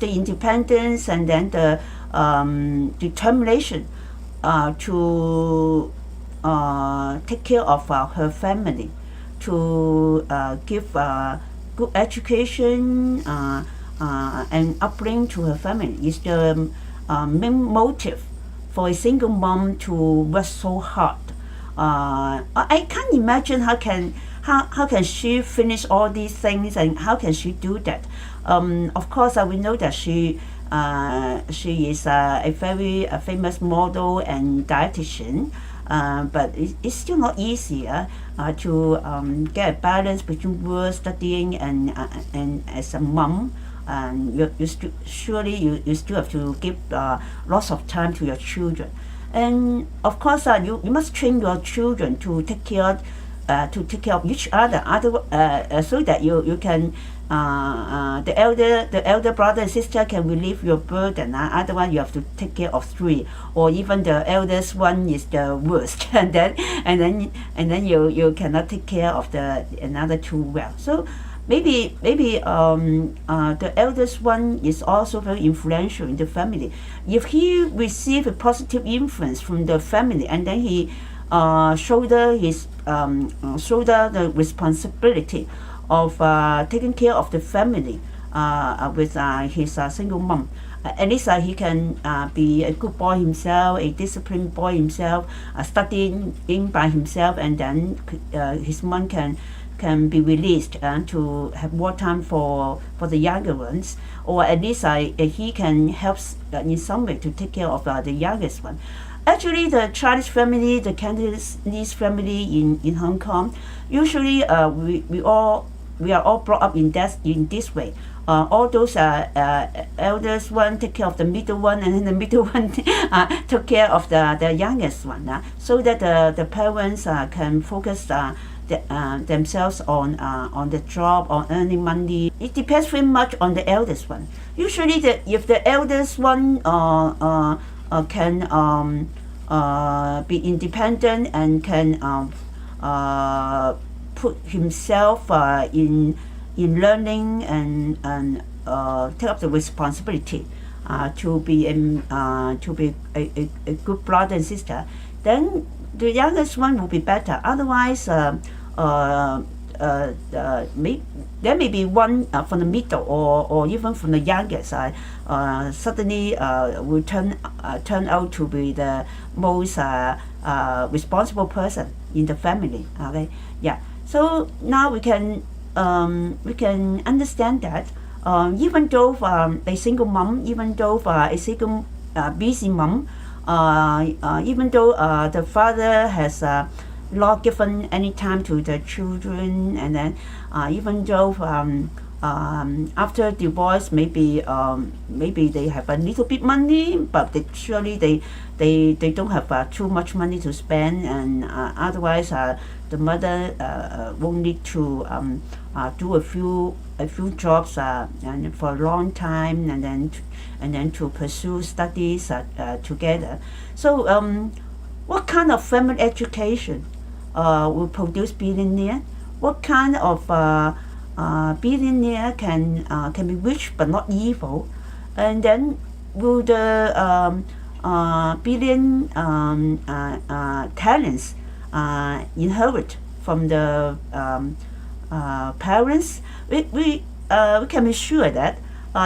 the independence and then the determination to take care of her family, to give good education and upbringing to her family is the main motive for a single mom to work so hard. I can't imagine how can she finish all these things, and how can she do that. Of course, we know that she is a very famous model and dietitian, but it's still not easy to get a balance between work, studying, and as a mom. You still have to give lots of time to your children, and of course you must train your children to take care of each other, so that you can the elder brother and sister can relieve your burden. Otherwise you have to take care of three, or even the eldest one is the worst, and then you cannot take care of the another two well. So maybe the eldest one is also very influential in the family. If he receive a positive influence from the family, and then he shoulder the responsibility of taking care of the family with his single mom, at least he can be a good boy himself, a disciplined boy himself, studying by himself, and then his mom can be released to have more time for the younger ones, or at least he can help in some way to take care of the youngest one. Actually, the Chinese family, the Cantonese family in Hong Kong, usually we are all brought up in this way. All those eldest one take care of the middle one, and then the middle one took care of the youngest one, so that the parents can focus themselves on the job, on earning money. It depends very much on the eldest one. Usually, if the eldest one can be independent and can put himself in learning and take up the responsibility to be a good brother and sister, then the youngest one will be better. Otherwise, there may be one from the middle, or even from the youngest suddenly will turn out to be the most responsible person in the family. Okay, yeah. So now we can understand that even though a single mom, even though a single busy mom, even though the father has not given any time to the children, and then even though after divorce maybe they have a little bit money, but surely they don't have too much money to spend, and otherwise the mother won't need to do a few jobs and for a long time, and then to pursue studies together. So what kind of family education will produce billionaire? What kind of billionaire can be rich but not evil? And then will the billion talents inherit from the parents? We can be sure that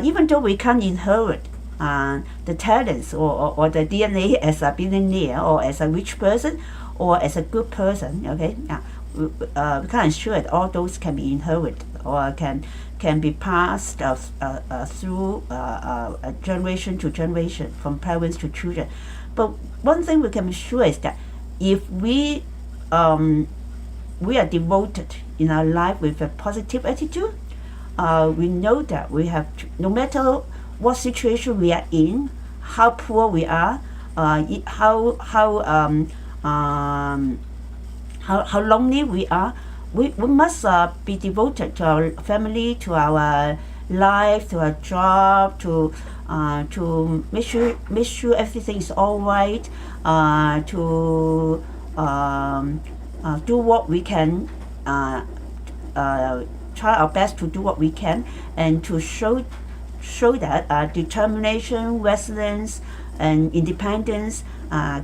even though we can't inherit the talents or the DNA as a billionaire, or as a rich person, or as a good person, okay, we can ensure that all those can be inherited, or can be passed through generation to generation, from parents to children. But one thing we can be sure is that if we are devoted in our life with a positive attitude, we know that we have to, no matter what situation we are in, how poor we are, how lonely we are, we must be devoted to our family, to our life, to our job, to make sure everything is all right, to do what we can, try our best to do what we can, and to show show that determination, resilience, and independence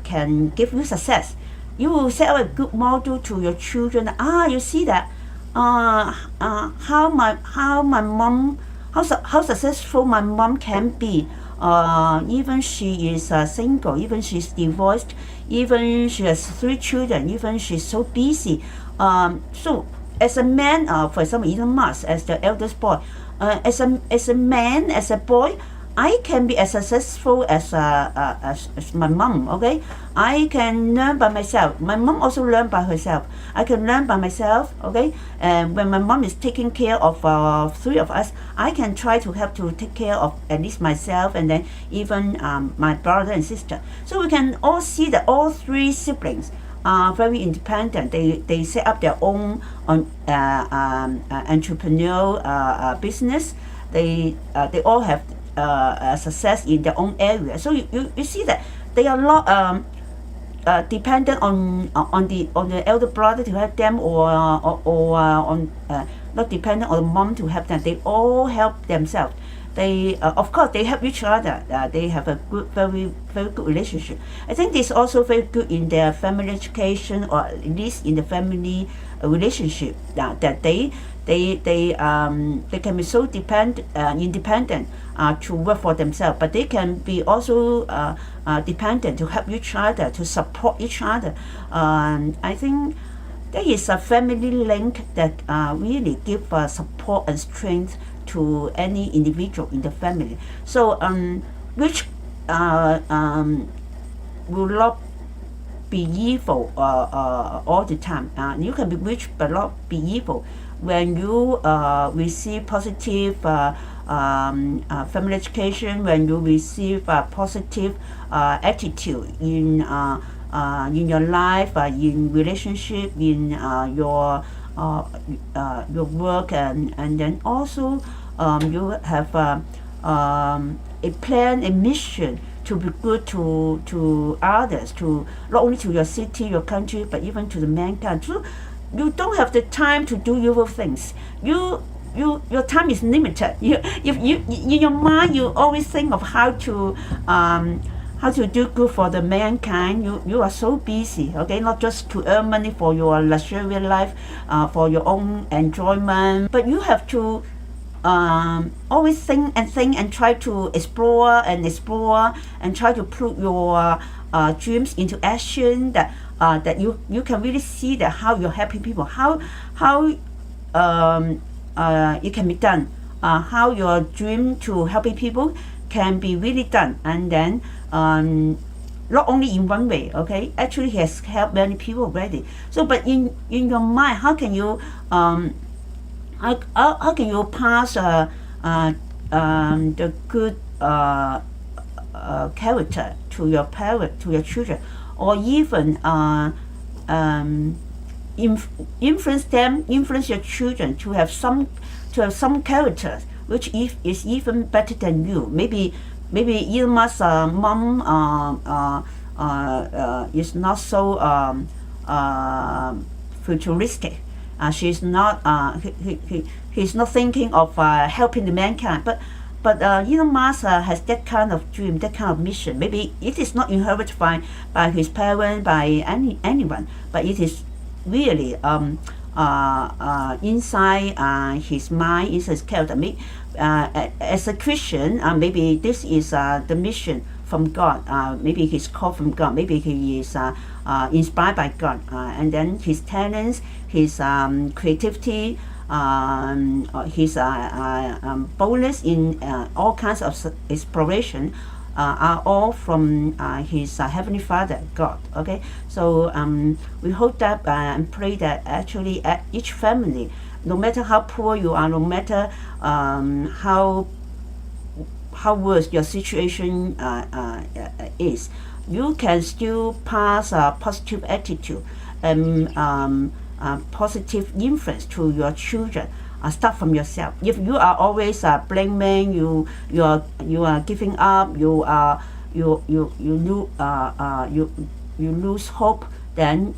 can give you success. You will set up a good model to your children. You see that how my mom, how successful my mom can be. Even she is single, even she's divorced, even she has 3 children, even she's so busy. So as a man, for example, Elon Musk as the eldest boy, as a man, as a boy, I can be as successful as my mom. Okay, I can learn by myself. My mom also learned by herself. I can learn by myself. Okay, and when my mom is taking care of 3 of us, I can try to help to take care of at least myself, and then even my brother and sister. So we can all see that all 3 siblings are very independent. They set up their own entrepreneurial business. They all have success in their own area. So you see that they are not dependent on the elder brother to help them, or on not dependent on the mom to help them. They all help themselves. They of course they help each other. They have a good, very good relationship. I think this is also very good in their family education, or at least in the family relationship. That they can be so independent to work for themselves, but they can be also dependent to help each other, to support each other. I think there is a family link that really give support and strength to any individual in the family. So which will not be evil all the time. You can be rich but not be evil. When you receive positive family education, when you receive positive attitude in your life, in relationship, in your work, and then also you have a plan, a mission to be good to others, to not only to your city, your country, but even to the mankind. So you don't have the time to do evil things. Your time is limited. If you in your mind you always think of how to do good for the mankind. You are so busy, okay, not just to earn money for your luxurious life, for your own enjoyment, but you have to always think and try to explore and try to put your dreams into action, that you can really see that how you're helping people, how it can be done, how your dream to helping people can be really done, and then not only in one way, okay, actually he has helped many people already. So but in your mind, how can you how can you pass the good character to your parent, to your children, or even influence your children to have some characters which is even better than you. Maybe Elon Musk's mom is not so futuristic. She's not. He's not thinking of helping the mankind. But Elon Musk has that kind of dream, that kind of mission. Maybe it is not inherited by his parents, by anyone, but it is really inside his mind, inside his character. As a Christian, maybe this is the mission from God. Maybe he's called from God. Maybe he is inspired by God. And then his talents, his creativity, his boldness in all kinds of exploration are all from his Heavenly Father, God. Okay, so we hope that and pray that actually at each family, no matter how poor you are, no matter how worse your situation is, you can still pass a positive attitude and positive influence to your children. Start from yourself. If you are always blaming, you are giving up, you lose hope, then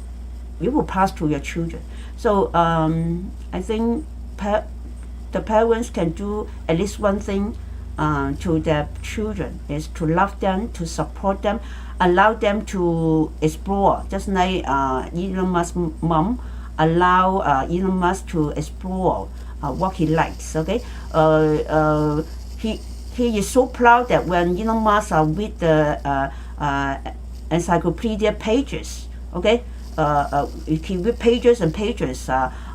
you will pass to your children. So I think the parents can do at least one thing to their children is to love them, to support them, allow them to explore. Just like Elon Musk's mom allow Elon Musk to explore what he likes. Okay, he is so proud that when Elon Musk read the encyclopedia pages, okay, he read pages and pages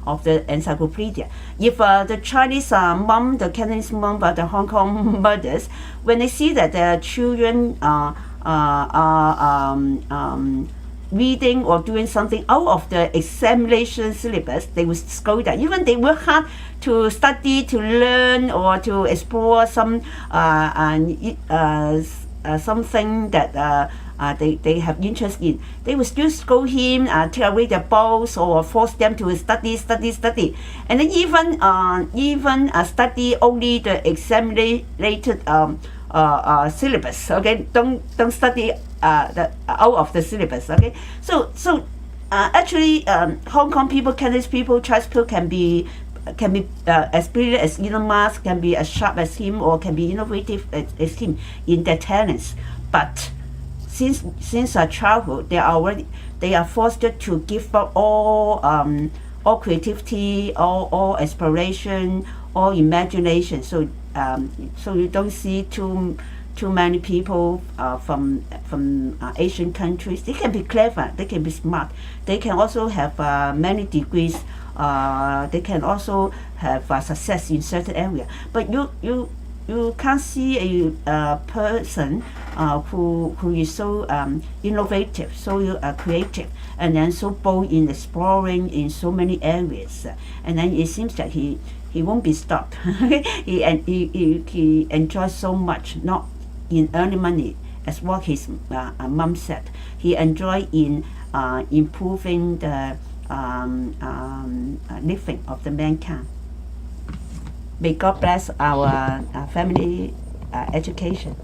of the encyclopedia. If the Chinese mom, the Cantonese mom, but the Hong Kong mothers, when they see that their children are reading or doing something out of the examination syllabus, they will scold them. Even they work hard to study, to learn, or to explore some something that they have interest in, they will still scold him, take away their books, or force them to study, and then even study only the examinated syllabus. Okay, don't study the out of the syllabus. Okay, so actually, Hong Kong people, Cantonese people, Chinese people can be as brilliant as Elon Musk, can be as sharp as him, or can be innovative as him in their talents, but since childhood, they are forced to give up all creativity, all exploration, all imagination. So you don't see too many people from Asian countries. They can be clever, they can be smart, they can also have many degrees. They can also have success in certain area. But you can't see a person who is so innovative, so creative, and then so bold in exploring in so many areas. And then it seems that he won't be stopped. he enjoys so much, not in earning money, as what his mom said. He enjoy in improving the living of the mankind. May God bless our family education.